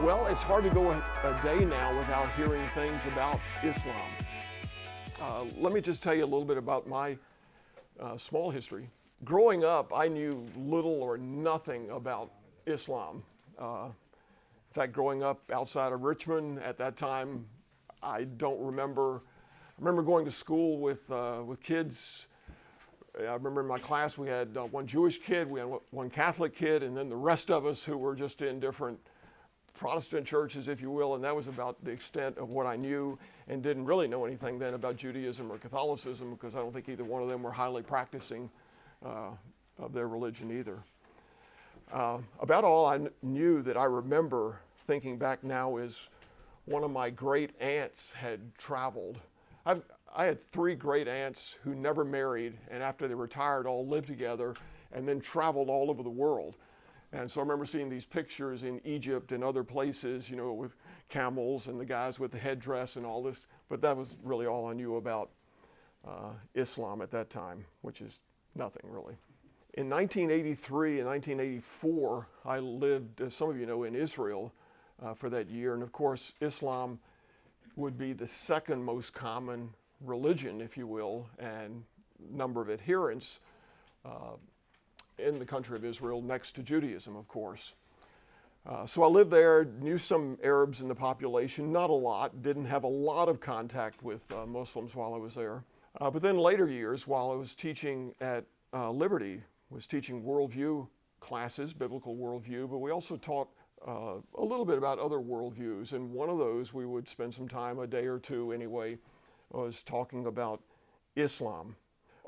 Well, it's hard to go a day now without hearing things about Islam. Let me just tell you a little bit about my small history. Growing up, I knew little or nothing about Islam. In fact, growing up outside of Richmond at that time, I don't remember. I remember going to school with kids. I remember in my class we had one Jewish kid, we had one Catholic kid, and then the rest of us who were just in different Protestant churches, if you will, and that was about the extent of what I knew, and didn't really know anything then about Judaism or Catholicism, because I don't think either one of them were highly practicing of their religion either. About all I knew that I remember thinking back now is one of my great aunts had traveled. I had three great aunts who never married, and after they retired all lived together and then traveled all over the world. And so I remember seeing these pictures in Egypt and other places, you know, with camels and the guys with the headdress and all this. But that was really all I knew about Islam at that time, which is nothing really. In 1983 and 1984, I lived, as some of you know, in Israel for that year. And of course, Islam would be the second most common religion, if you will, and number of adherents in the country of Israel, next to Judaism, of course. So I lived there, knew some Arabs in the population, not a lot, didn't have a lot of contact with Muslims while I was there. But then later years, while I was teaching at Liberty, was teaching worldview classes, biblical worldview, but we also taught a little bit about other worldviews. And one of those, we would spend some time, a day or two anyway, was talking about Islam.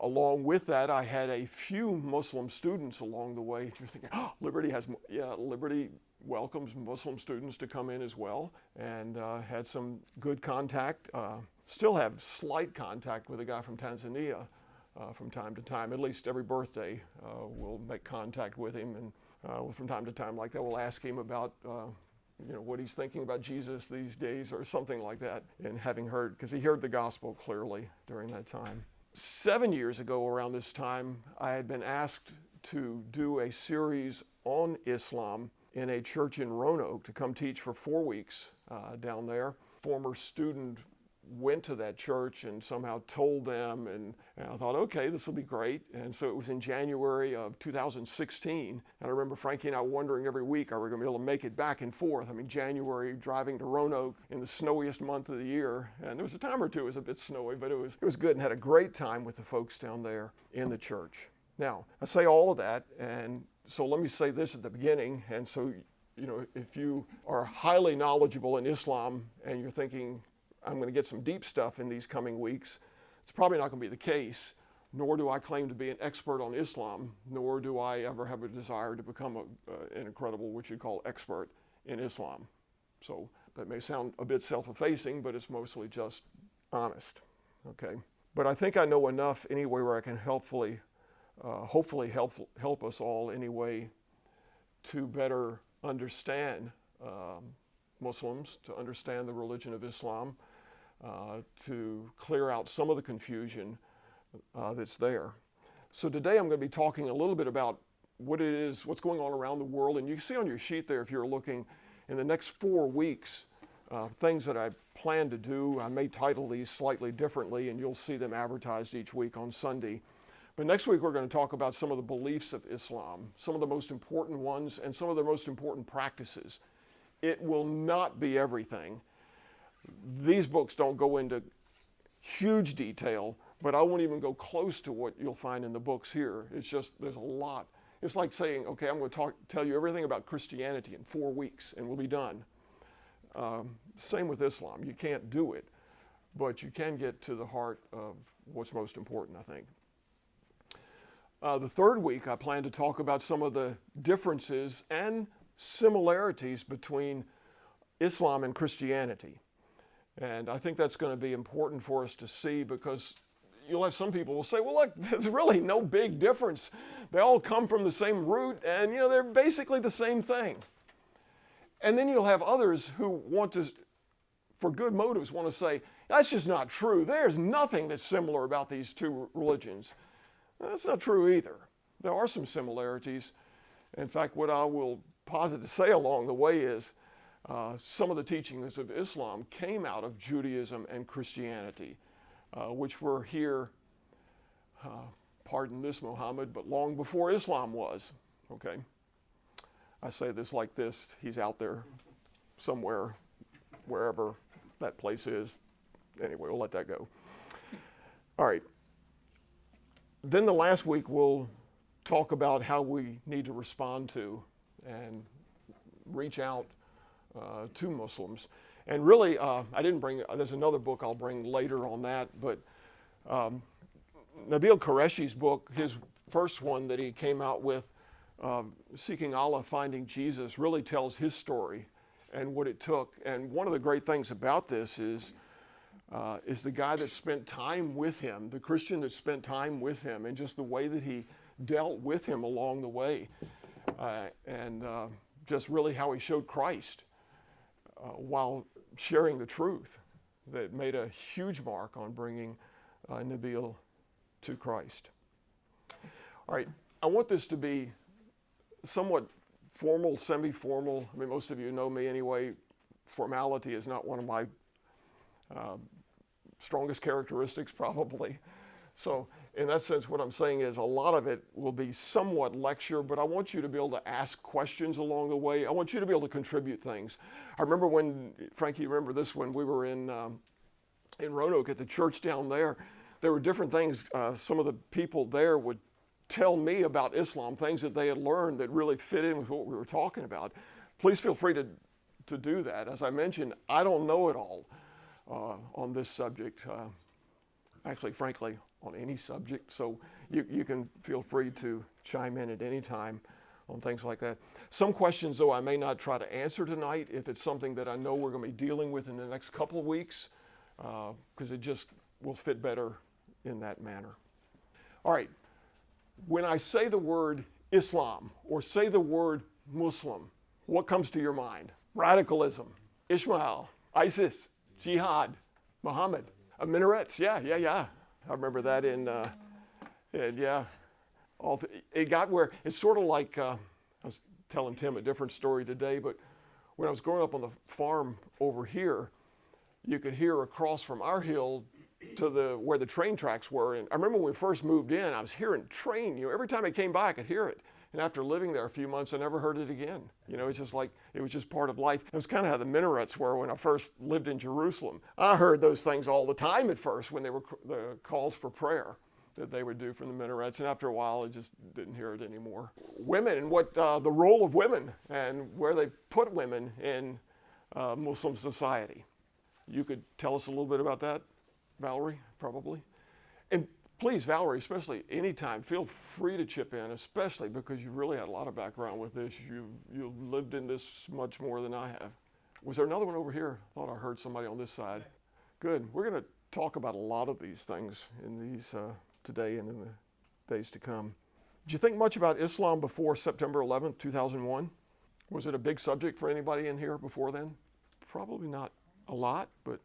Along with that, I had a few Muslim students along the way. You're thinking, oh, Liberty welcomes Muslim students to come in as well, and had some good contact. Still have slight contact with a guy from Tanzania from time to time. At least every birthday, we'll make contact with him, and from time to time, like that, we'll ask him about what he's thinking about Jesus these days, or something like that, and having heard, because he heard the gospel clearly during that time. 7 years ago, around this time, I had been asked to do a series on Islam in a church in Roanoke, to come teach for 4 weeks down there. Former student went to that church and somehow told them, and I thought, okay, this will be great. And so it was in January of 2016. And I remember Frankie and I wondering every week, are we going to be able to make it back and forth? I mean, January, driving to Roanoke in the snowiest month of the year. And there was a time or two it was a bit snowy, but it was good, and had a great time with the folks down there in the church. Now, I say all of that, and so let me say this at the beginning. And so, if you are highly knowledgeable in Islam and you're thinking, I'm going to get some deep stuff in these coming weeks, it's probably not going to be the case, nor do I claim to be an expert on Islam, nor do I ever have a desire to become an incredible, what you call, expert in Islam. So that may sound a bit self-effacing, but it's mostly just honest, okay? But I think I know enough anyway where I can hopefully help us all anyway to better understand Muslims, to understand the religion of Islam, to clear out some of the confusion that's there. So today I'm going to be talking a little bit about what it is, what's going on around the world. And you can see on your sheet there, if you're looking, in the next 4 weeks, things that I plan to do. I may title these slightly differently, and you'll see them advertised each week on Sunday. But next week we're going to talk about some of the beliefs of Islam, some of the most important ones, and some of the most important practices. It will not be everything. These books don't go into huge detail, but I won't even go close to what you'll find in the books here. It's just, there's a lot. It's like saying, okay, I'm going to tell you everything about Christianity in 4 weeks, and we'll be done. Same with Islam. You can't do it, but you can get to the heart of what's most important, I think. The third week, I plan to talk about some of the differences and similarities between Islam and Christianity. And I think that's going to be important for us to see, because you'll have some people will say, well, look, there's really no big difference. They all come from the same root, and they're basically the same thing. And then you'll have others who want to, for good motives, want to say, that's just not true. There's nothing that's similar about these two religions. That's not true either. There are some similarities. In fact, what I will posit to say along the way is some of the teachings of Islam came out of Judaism and Christianity, which were here, pardon this, Muhammad, but long before Islam was, okay? I say this like this, he's out there somewhere, wherever that place is. Anyway, we'll let that go. All right. Then the last week we'll talk about how we need to respond to and reach out to Muslims. And really, I didn't bring, there's another book I'll bring later on that, but Nabil Qureshi's book, his first one that he came out with, Seeking Allah, Finding Jesus, really tells his story and what it took. And one of the great things about this is the guy that spent time with him, the Christian that spent time with him, and just the way that he dealt with him along the way, and just really how he showed Christ while sharing the truth that made a huge mark on bringing Nabil to Christ. All right, I want this to be somewhat formal, semi-formal. I mean, most of you know me anyway. Formality is not one of my strongest characteristics, probably. So in that sense, what I'm saying is a lot of it will be somewhat lecture, but I want you to be able to ask questions along the way. I want you to be able to contribute things. I remember when, Frankie, you remember this, when we were in Roanoke at the church down there were different things. Some of the people there would tell me about Islam, things that they had learned that really fit in with what we were talking about. Please feel free to do that. As I mentioned, I don't know it all on this subject. Actually, frankly, on any subject. So you can feel free to chime in at any time on things like that. Some questions, though, I may not try to answer tonight if it's something that I know we're going to be dealing with in the next couple of weeks, because it just will fit better in that manner. All right. When I say the word Islam or say the word Muslim, what comes to your mind? Radicalism, Ishmael, ISIS, Jihad, Muhammad, minarets. Yeah. I remember that it got where it's sort of like, I was telling Tim a different story today, but when I was growing up on the farm over here, you could hear across from our hill to where the train tracks were. And I remember when we first moved in, I was hearing train, every time I came by, I could hear it. And after living there a few months, I never heard it again. It's just like, it was just part of life. It was kind of how the minarets were when I first lived in Jerusalem. I heard those things all the time at first when they were the calls for prayer that they would do from the minarets. And after a while, I just didn't hear it anymore. Women and what the role of women and where they put women in Muslim society. You could tell us a little bit about that, Valerie, probably. And please, Valerie, especially anytime, feel free to chip in, especially because you really had a lot of background with this. You lived in this much more than I have. Was there another one over here? I thought I heard somebody on this side. Good. We're going to talk about a lot of these things in these today and in the days to come. Did you think much about Islam before September 11th, 2001? Was it a big subject for anybody in here before then? Probably not a lot, but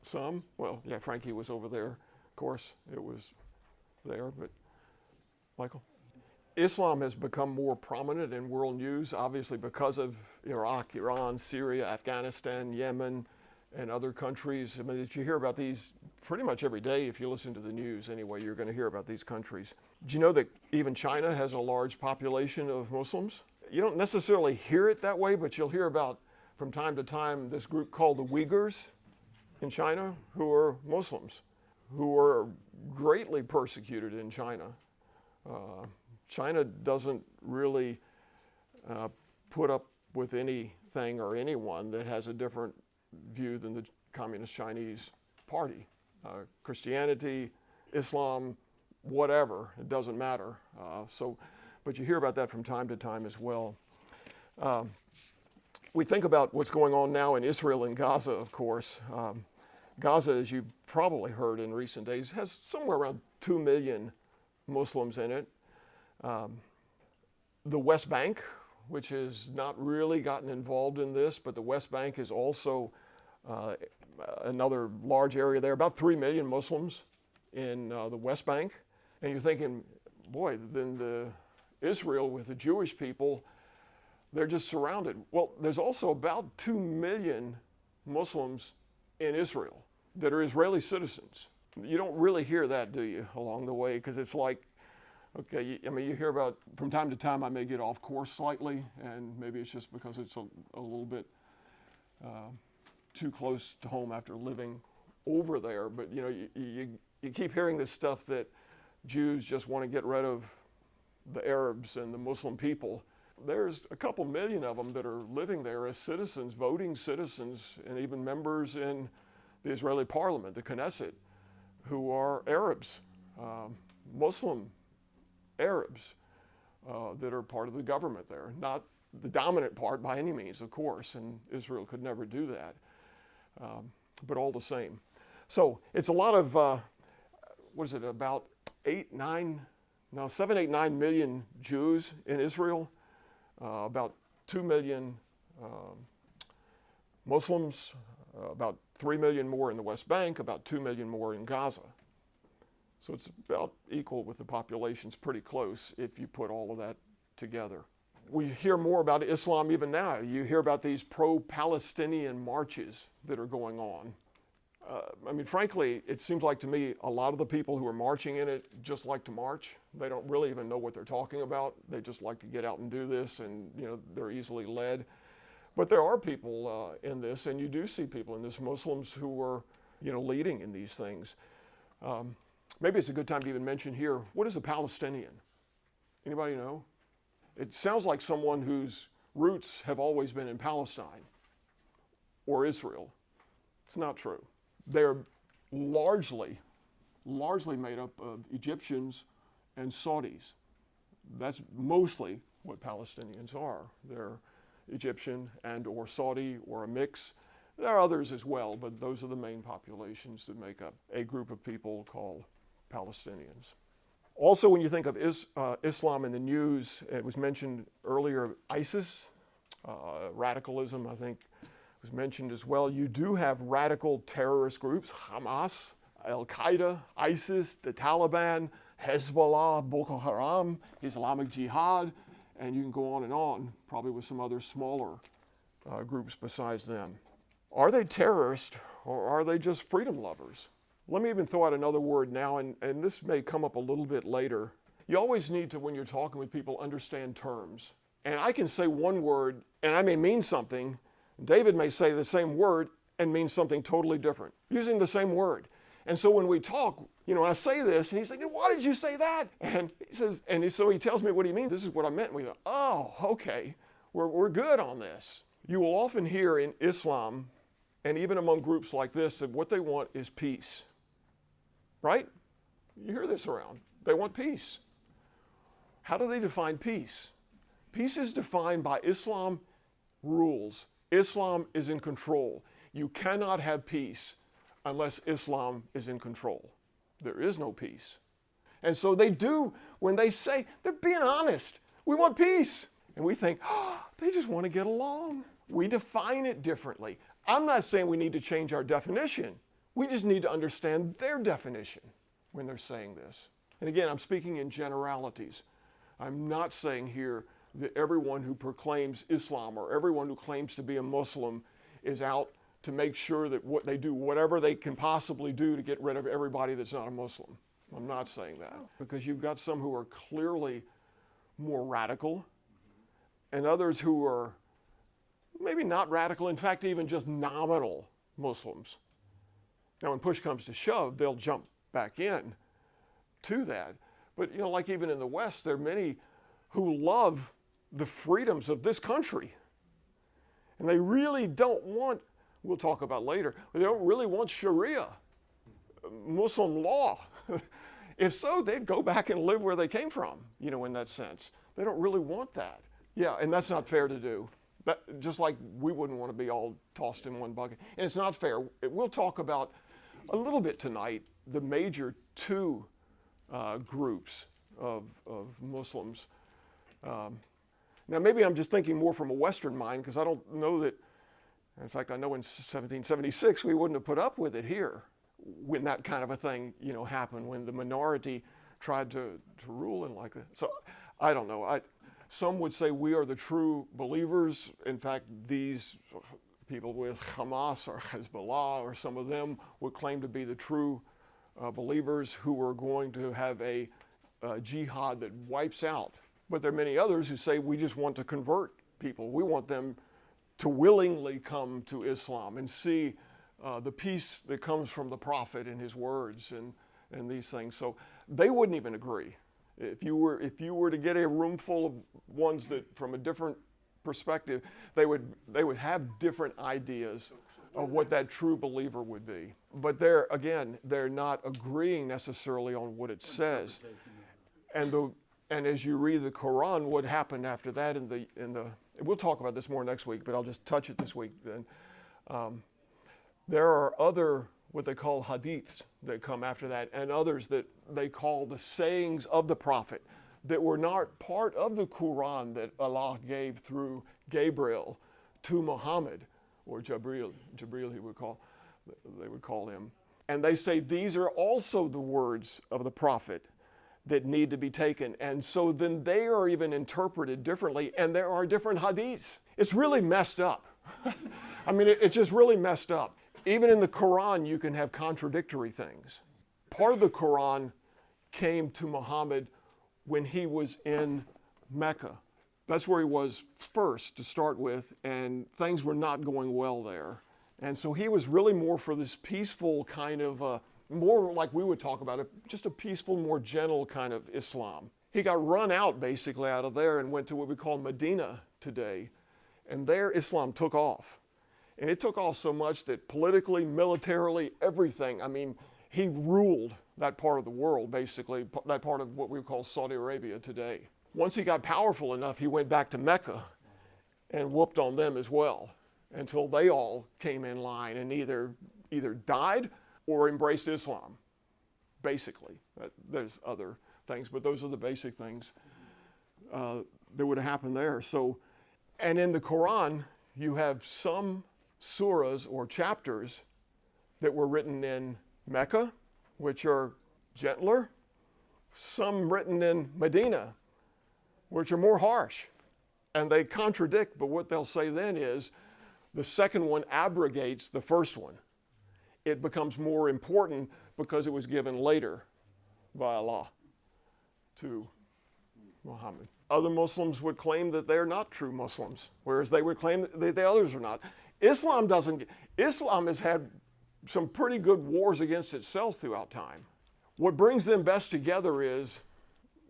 some. Well, yeah, Frankie was over there. Of course, it was there, but Michael? Islam has become more prominent in world news, obviously because of Iraq, Iran, Syria, Afghanistan, Yemen, and other countries. I mean, you hear about these pretty much every day if you listen to the news anyway, you're going to hear about these countries. Do you know that even China has a large population of Muslims? You don't necessarily hear it that way, but you'll hear about, from time to time, this group called the Uyghurs in China, who are Muslims, who are greatly persecuted in China. China doesn't really put up with anything or anyone that has a different view than the Communist Chinese Party. Christianity, Islam, whatever, it doesn't matter. But you hear about that from time to time as well. We think about what's going on now in Israel and Gaza, of course. Gaza, as you've probably heard in recent days, has somewhere around 2 million Muslims in it. The West Bank, which has not really gotten involved in this, but the West Bank is also another large area there, about 3 million Muslims in the West Bank. And you're thinking, boy, then Israel with the Jewish people, They're just surrounded. Well, there's also about 2 million Muslims in Israel that are Israeli citizens. You don't really hear that, do you, along the way? Because it's like, okay, you hear about, from time to time I may get off course slightly, and maybe it's just because it's a little bit too close to home after living over there. But you keep hearing this stuff that Jews just want to get rid of the Arabs and the Muslim people. There's a couple million of them that are living there as citizens, voting citizens, and even members in the Israeli parliament, the Knesset, who are Arabs, Muslim Arabs that are part of the government there. Not the dominant part by any means, of course, and Israel could never do that, but all the same. So it's a lot of, about 7, 8, 9 million Jews in Israel, about 2 million Muslims, about 3 million more in the West Bank, about 2 million more in Gaza. So it's about equal with the populations, pretty close if you put all of that together. We hear more about Islam even now. You hear about these pro-Palestinian marches that are going on. Frankly, it seems like to me a lot of the people who are marching in it just like to march. They don't really even know what they're talking about. They just like to get out and do this, and they're easily led. But there are people in this, and you do see people in this, Muslims who are leading in these things. Maybe it's a good time to even mention here, what is a Palestinian? Anybody know? It sounds like someone whose roots have always been in Palestine or Israel. It's not true. They're largely made up of Egyptians and Saudis. That's mostly what Palestinians are. They're Egyptian and or Saudi or a mix. There are others as well, but those are the main populations that make up a group of people called Palestinians. Also, when you think of Islam in the news, it was mentioned earlier, ISIS, radicalism, I think, was mentioned as well. You do have radical terrorist groups, Hamas, Al-Qaeda, ISIS, the Taliban, Hezbollah, Boko Haram, Islamic Jihad, and you can go on, probably with some other smaller groups besides them. Are they terrorists or are they just freedom lovers? Let me even throw out another word now, and this may come up a little bit later. You always need to, when you're talking with people, understand terms. And I can say one word, and I may mean something. David may say the same word and mean something totally different, using the same word. And so when we talk, I say this, and he's like, why did you say that? And he says, so he tells me what he means. This is what I meant. And we go, oh, okay, we're good on this. You will often hear in Islam, and even among groups like this, that what they want is peace. Right? You hear this around. They want peace. How do they define peace? Peace is defined by Islam rules. Islam is in control. You cannot have peace unless Islam is in control. There is no peace. And so they do, when they say, they're being honest. We want peace. And we think, they just want to get along. We define it differently. I'm not saying we need to change our definition. We just need to understand their definition when they're saying this. And again, I'm speaking in generalities. I'm not saying here that everyone who proclaims Islam or everyone who claims to be a Muslim is out to make sure that what they do, whatever they can possibly do to get rid of everybody that's not a Muslim. I'm not saying that. Because you've got some who are clearly more radical and others who are maybe not radical, in fact, even just nominal Muslims. Now, when push comes to shove, they'll jump back in to that. But, like even in the West, there are many who love the freedoms of this country. And they really don't want, we'll talk about later, they don't really want Sharia, Muslim law. If so, they'd go back and live where they came from, in that sense. They don't really want that. Yeah, and that's not fair to do. Just like we wouldn't want to be all tossed in one bucket. And it's not fair. We'll talk about a little bit tonight the major two groups of Muslims. Now, maybe I'm just thinking more from a Western mind, because I don't know that, in fact, I know in 1776 we wouldn't have put up with it here when that kind of a thing, happened, when the minority tried to rule in like that. So I don't know. Some would say we are the true believers. In fact, these people with Hamas or Hezbollah or some of them would claim to be the true believers who are going to have a jihad that wipes out. But there are many others who say we just want to convert people. We want them to willingly come to Islam and see the peace that comes from the Prophet and his words and these things. So they wouldn't even agree. If you were to get a room full of ones that from a different perspective, they would have different ideas of what that true believer would be. But they're not agreeing necessarily on what it says. And as you read the Quran, what happened after that we'll talk about this more next week, but I'll just touch it this week then. There are other what they call hadiths that come after that, and others that they call the sayings of the Prophet that were not part of the Quran that Allah gave through Gabriel to Muhammad, or Jibril they would call him. And they say these are also the words of the Prophet that need to be taken. And so then they are even interpreted differently, and there are different hadiths. It's really messed up. I mean, it's just really messed up. Even in the Quran, you can have contradictory things. Part of the Quran came to Muhammad when he was in Mecca. That's where he was first to start with, and things were not going well there. And so he was really more for this peaceful kind of, more like we would talk about it, just a peaceful, more gentle kind of Islam. He got run out basically out of there and went to what we call Medina today. And there Islam took off. And it took off so much that politically, militarily, everything, I mean, he ruled that part of the world, basically, that part of what we call Saudi Arabia today. Once he got powerful enough, he went back to Mecca and whooped on them as well until they all came in line and either died or embraced Islam, basically. There's other things, but those are the basic things that would have happened there. So, and in the Quran, you have some surahs or chapters that were written in Mecca, which are gentler, some written in Medina, which are more harsh. And they contradict, but what they'll say then is the second one abrogates the first one. It becomes more important because it was given later by Allah to Muhammad. Other Muslims would claim that they're not true Muslims, whereas they would claim that the others are not. Islam has had some pretty good wars against itself throughout time. What brings them best together is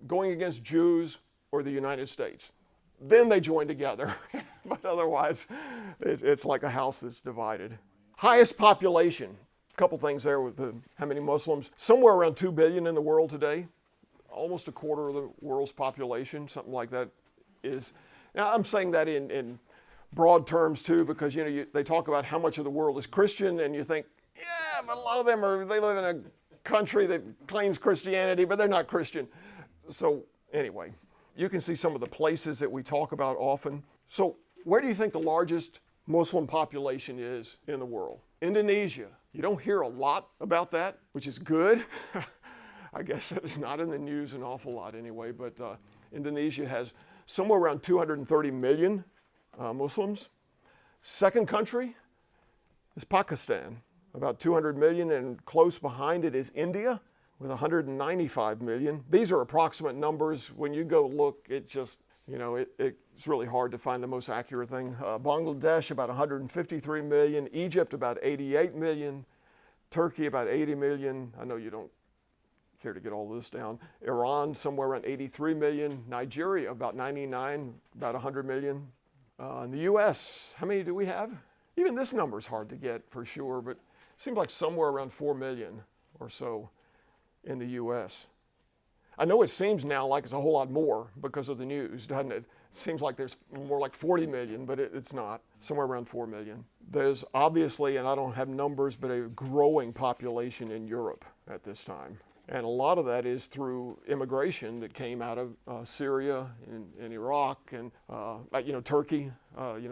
going against Jews or the United States. Then they join together, but otherwise it's like a house that's divided. Highest population, a couple things there with how many Muslims. Somewhere around 2 billion in the world today, almost a quarter of the world's population, something like that is. Now I'm saying that in broad terms too, because they talk about how much of the world is Christian, and you think, yeah, but a lot of them they live in a country that claims Christianity, but they're not Christian. So anyway, you can see some of the places that we talk about often. So where do you think the largest Muslim population is in the world? Indonesia. You don't hear a lot about that, which is good. I guess it's not in the news an awful lot anyway, but Indonesia has somewhere around 230 million Muslims. Second country is Pakistan, about 200 million, and close behind it is India with 195 million. These are approximate numbers. When you go look, it just, it's really hard to find the most accurate thing. Bangladesh, about 153 million. Egypt, about 88 million. Turkey, about 80 million. I know you don't care to get all this down. Iran, somewhere around 83 million. Nigeria, about 99, about 100 million. In the U.S., how many do we have? Even this number is hard to get for sure, but it seems like somewhere around 4 million or so in the U.S. I know it seems now like it's a whole lot more because of the news, doesn't it? It seems like there's more like 40 million, but it's not. Somewhere around 4 million. There's obviously, and I don't have numbers, but a growing population in Europe at this time. And a lot of that is through immigration that came out of Syria and Iraq and Turkey,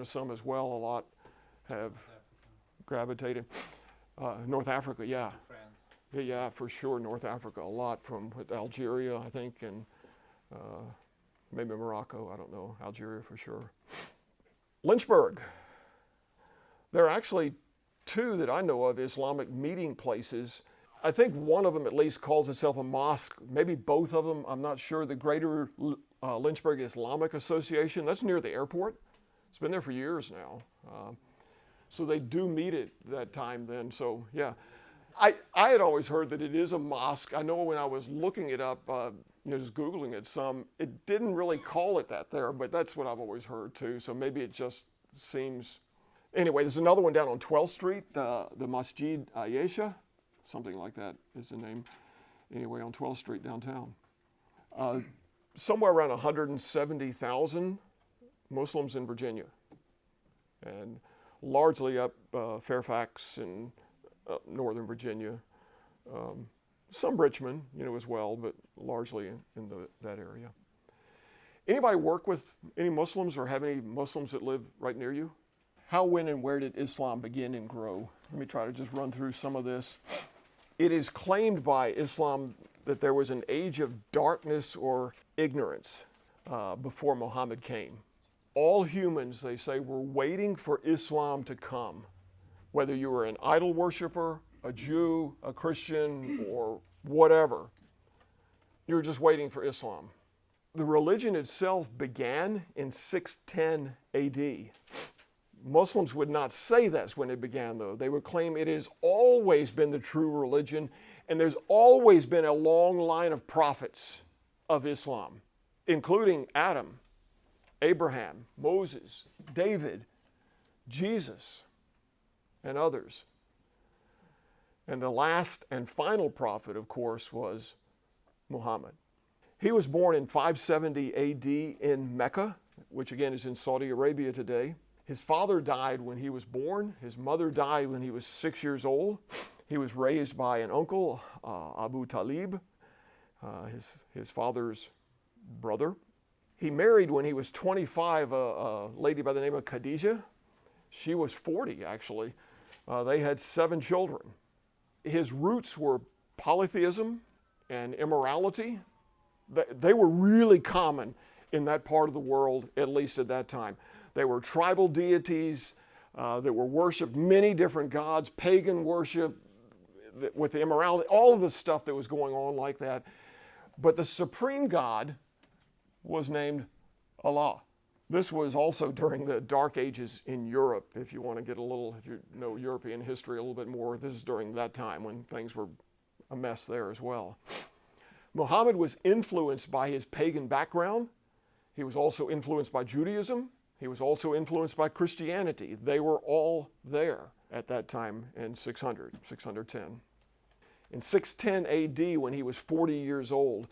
some as well. A lot have gravitated. North Africa, yeah. France. Yeah, for sure, North Africa. A lot from Algeria, I think, and maybe Morocco, I don't know, Algeria for sure. Lynchburg. There are actually two that I know of Islamic meeting places. I think one of them at least calls itself a mosque, maybe both of them, I'm not sure. The Greater Lynchburg Islamic Association, that's near the airport. It's been there for years now. So they do meet at that time then, so yeah. I had always heard that it is a mosque. I know when I was looking it up, just Googling it some, it didn't really call it that there, but that's what I've always heard too, so maybe it just seems. Anyway, there's another one down on 12th Street, the Masjid Ayesha, something like that is the name, anyway, on 12th Street downtown. Somewhere around 170,000 Muslims in Virginia, and largely up Fairfax and Northern Virginia, some Richmond, as well, but largely in that area. Anybody work with any Muslims or have any Muslims that live right near you? How, when, and where did Islam begin and grow? Let me try to just run through some of this. It is claimed by Islam that there was an age of darkness or ignorance before Muhammad came. All humans, they say, were waiting for Islam to come. Whether you were an idol worshiper, a Jew, a Christian, or whatever, you were just waiting for Islam. The religion itself began in 610 AD. Muslims would not say that's when it began, though. They would claim it has always been the true religion, and there's always been a long line of prophets of Islam, including Adam, Abraham, Moses, David, Jesus, and others. And the last and final prophet, of course, was Muhammad. He was born in 570 AD in Mecca, which again is in Saudi Arabia today. His father died when he was born. His mother died when he was 6 years old. He was raised by an uncle, Abu Talib, his father's brother. He married when he was 25, a lady by the name of Khadijah. She was 40, actually. They had 7 children. His roots were polytheism and immorality. They were really common in that part of the world, at least at that time. They were tribal deities that were worshipped, many different gods, pagan worship with the immorality, all of the stuff that was going on like that. But the supreme God was named Allah. This was also during the Dark Ages in Europe, if you want to get a little, if you know European history a little bit more. This is during that time when things were a mess there as well. Muhammad was influenced by his pagan background. He was also influenced by Judaism. He was also influenced by Christianity. They were all there at that time in 610. In 610 AD, when he was 40 years old,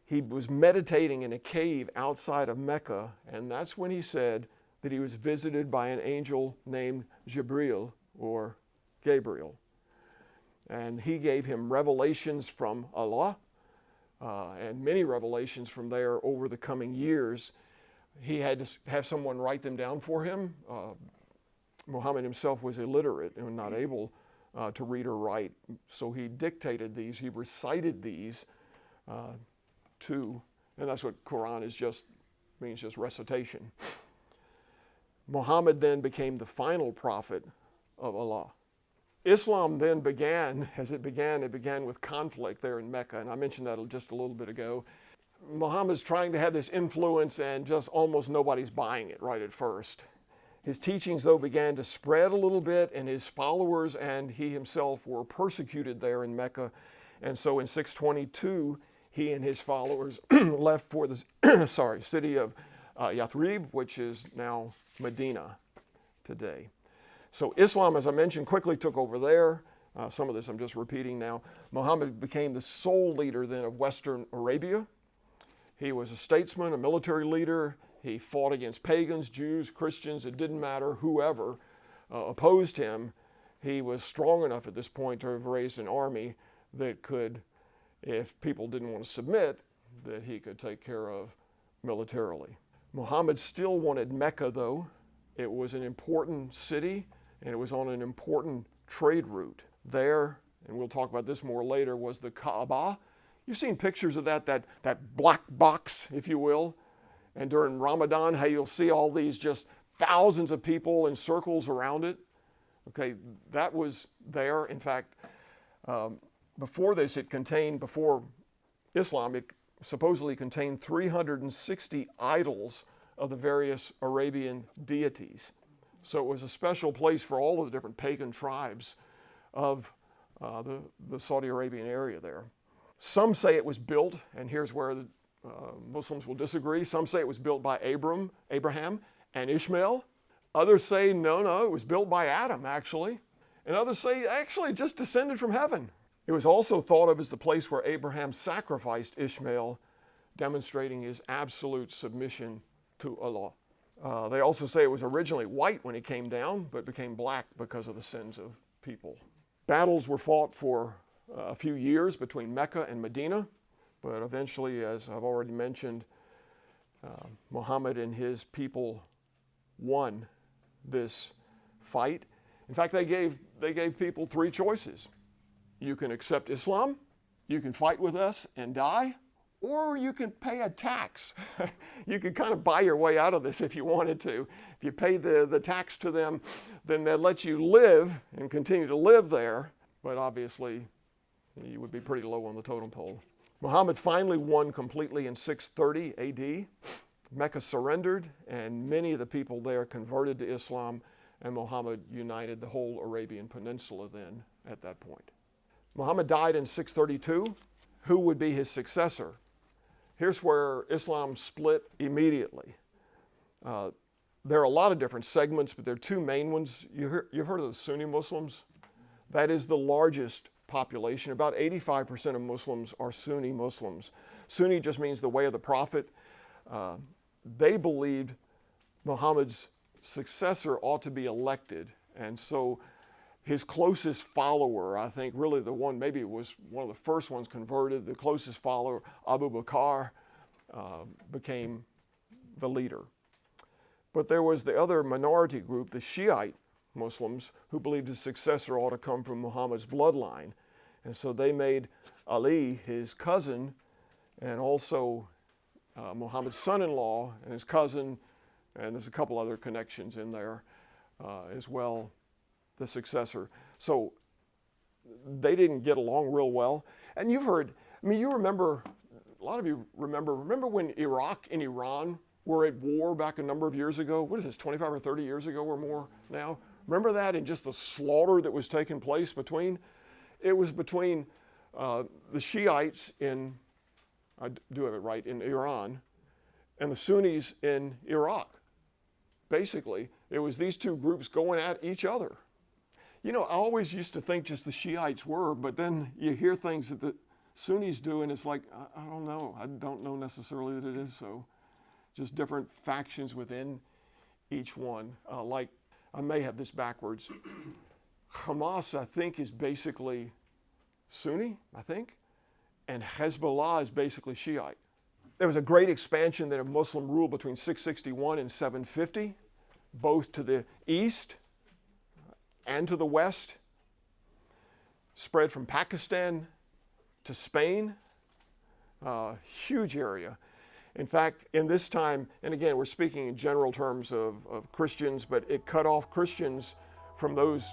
he was meditating in a cave outside of Mecca, and that's when he said that he was visited by an angel named Jibril, or Gabriel. And he gave him revelations from Allah, and many revelations from there over the coming years. He had to have someone write them down for him. Muhammad himself was illiterate and not able to read or write, so he dictated these, he recited these and that's what Quran means just recitation. Muhammad then became the final prophet of Allah. Islam then began with conflict there in Mecca, and I mentioned that just a little bit ago. Muhammad's trying to have this influence, and just almost nobody's buying it right at first. His teachings, though, began to spread a little bit, and his followers and he himself were persecuted there in Mecca. And so in 622, he and his followers left for the city of Yathrib, which is now Medina today. So Islam, as I mentioned, quickly took over there. Some of this I'm just repeating now. Muhammad became the sole leader then of Western Arabia. He was a statesman, a military leader. He fought against pagans, Jews, Christians. It didn't matter. Whoever opposed him, he was strong enough at this point to have raised an army that could, if people didn't want to submit, that he could take care of militarily. Muhammad still wanted Mecca, though. It was an important city, and it was on an important trade route. There, and we'll talk about this more later, was the Kaaba. You've seen pictures of that black box, if you will, And during Ramadan, hey, you'll see all these just thousands of people in circles around it. Okay, that was there. In fact, before Islam, it supposedly contained 360 idols of the various Arabian deities. So it was a special place for all of the different pagan tribes of the Saudi Arabian area there. Some say it was built, and here's where the Muslims will disagree. Some say it was built by Abraham and Ishmael. Others say, no, it was built by Adam, actually. And others say, actually, it just descended from heaven. It was also thought of as the place where Abraham sacrificed Ishmael, demonstrating his absolute submission to Allah. They also say it was originally white when it came down, but became black because of the sins of people. Battles were fought for a few years between Mecca and Medina, but eventually, as I've already mentioned, Muhammad and his people won this fight. In fact, they gave people three choices. You can accept Islam, you can fight with us and die, or you can pay a tax. You could kind of buy your way out of this if you wanted to. If you paid the tax to them, then they'd let you live and continue to live there, but obviously you would be pretty low on the totem pole. Muhammad finally won completely in 630 AD. Mecca surrendered, and many of the people there converted to Islam, and Muhammad united the whole Arabian Peninsula then at that point. Muhammad died in 632. Who would be his successor? Here's where Islam split immediately. There are a lot of different segments, but there are two main ones. You've heard of the Sunni Muslims? That is the largest population. About 85% of Muslims are Sunni Muslims. Sunni just means the way of the Prophet. They believed Muhammad's successor ought to be elected, and so his closest follower, I think really the one, maybe it was one of the first ones converted, the closest follower, Abu Bakr, became the leader. But there was the other minority group, the Shiite Muslims, who believed his successor ought to come from Muhammad's bloodline. And so they made Ali his cousin, and also Muhammad's son-in-law and his cousin, and there's a couple other connections in there as well, the successor. So they didn't get along real well. And you've heard, you remember, a lot of you remember when Iraq and Iran were at war back a number of years ago? What is this, 25 or 30 years ago or more now? Remember that, and just the slaughter that was taking place between? It was between the Shiites in, I do have it right, in Iran, and the Sunnis in Iraq. Basically, it was these two groups going at each other. I always used to think just the Shiites were, but then you hear things that the Sunnis do, and it's like, I don't know. I don't know necessarily that it is so. Just different factions within each one. Like, I may have this backwards. Hamas, I think, is basically Sunni, I think, and Hezbollah is basically Shiite. There was a great expansion then of Muslim rule between 661 and 750, both to the east and to the west, spread from Pakistan to Spain, huge area. In fact, in this time, and again, we're speaking in general terms of Christians, but it cut off Christians from those,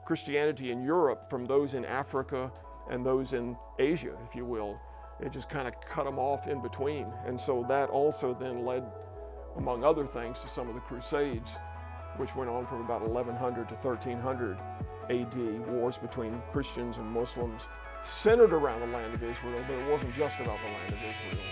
Christianity in Europe from those in Africa and those in Asia, if you will. It just kind of cut them off in between. And so that also then led, among other things, to some of the Crusades, which went on from about 1100 to 1300 AD, wars between Christians and Muslims, centered around the land of Israel, but it wasn't just about the land of Israel.